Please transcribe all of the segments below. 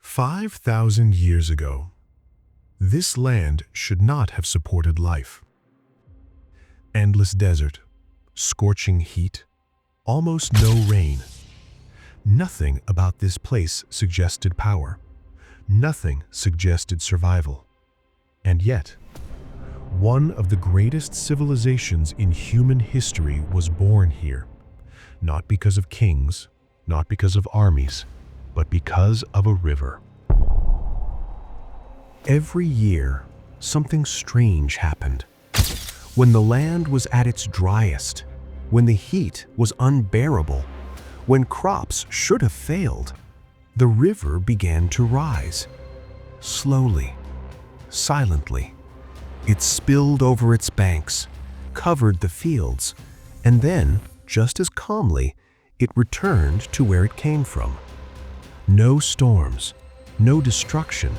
5,000 years ago, this land should not have supported life. Endless desert, scorching heat, almost no rain. Nothing about this place suggested power. Nothing suggested survival. And yet, one of the greatest civilizations in human history was born here, not because of kings, not because of armies, but because of a river. Every year, something strange happened. When the land was at its driest, when the heat was unbearable, when crops should have failed, the river began to rise. Slowly, silently, it spilled over its banks, covered the fields, and then, just as calmly, it returned to where it came from. No storms, no destruction,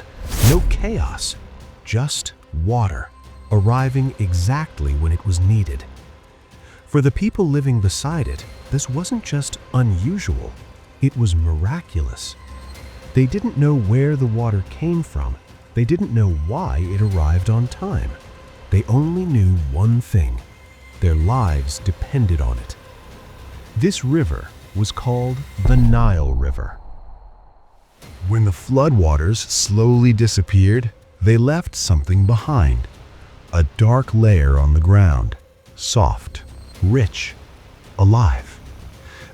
no chaos, just water, arriving exactly when it was needed. For the people living beside it, this wasn't just unusual, it was miraculous. They didn't know where the water came from. They didn't know why it arrived on time. They only knew one thing: their lives depended on it. This river was called the Nile River. When the floodwaters slowly disappeared, they left something behind. A dark layer on the ground, soft, rich, alive.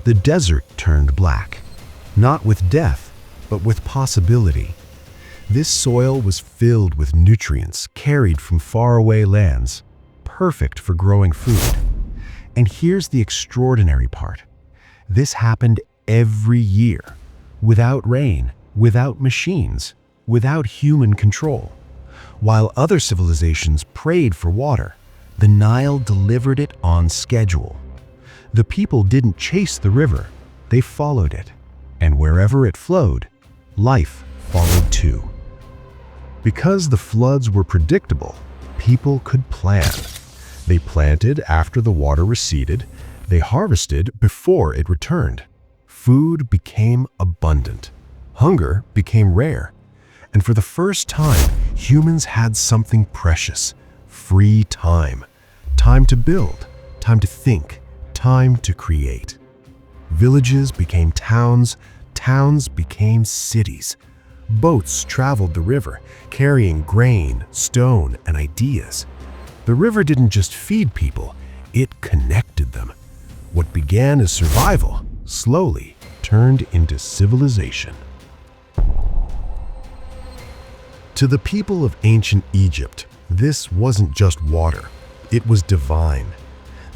The desert turned black, not with death, but with possibility. This soil was filled with nutrients carried from faraway lands, perfect for growing food. And here's the extraordinary part. This happened every year, without rain, without machines, without human control. While other civilizations prayed for water, the Nile delivered it on schedule. The people didn't chase the river, they followed it. And wherever it flowed, life followed too. Because the floods were predictable, people could plan. They planted after the water receded, they harvested before it returned. Food became abundant. Hunger became rare. And for the first time, humans had something precious: free time. Time to build, time to think, time to create. Villages became towns, towns became cities. Boats traveled the river, carrying grain, stone, and ideas. The river didn't just feed people, it connected them. What began as survival slowly turned into civilization. To the people of ancient Egypt, this wasn't just water, it was divine.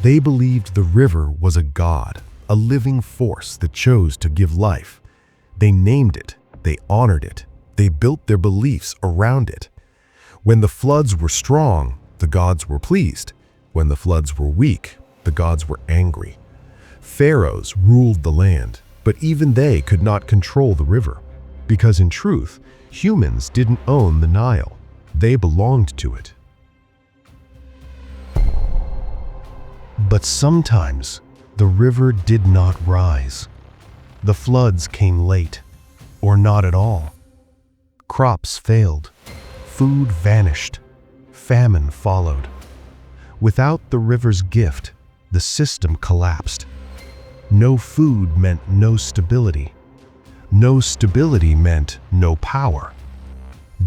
They believed the river was a god, a living force that chose to give life. They named it, they honored it, they built their beliefs around it. When the floods were strong, the gods were pleased. When the floods were weak, the gods were angry. Pharaohs ruled the land, but even they could not control the river, because in truth, humans didn't own the Nile. They belonged to it. But sometimes, the river did not rise. The floods came late, or not at all. Crops failed, food vanished, famine followed. Without the river's gift, the system collapsed. No food meant no stability. No stability meant no power.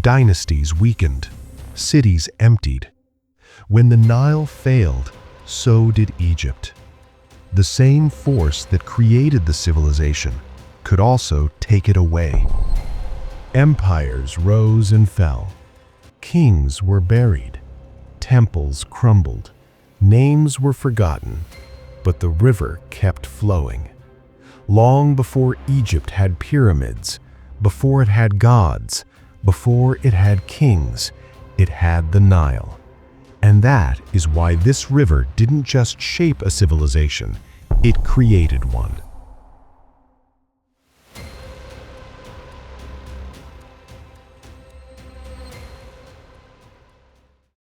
Dynasties weakened, cities emptied. When the Nile failed, so did Egypt. The same force that created the civilization could also take it away. Empires rose and fell. Kings were buried. Temples crumbled. Names were forgotten. But the river kept flowing. Long before Egypt had pyramids, before it had gods, before it had kings, it had the Nile. And that is why this river didn't just shape a civilization, it created one.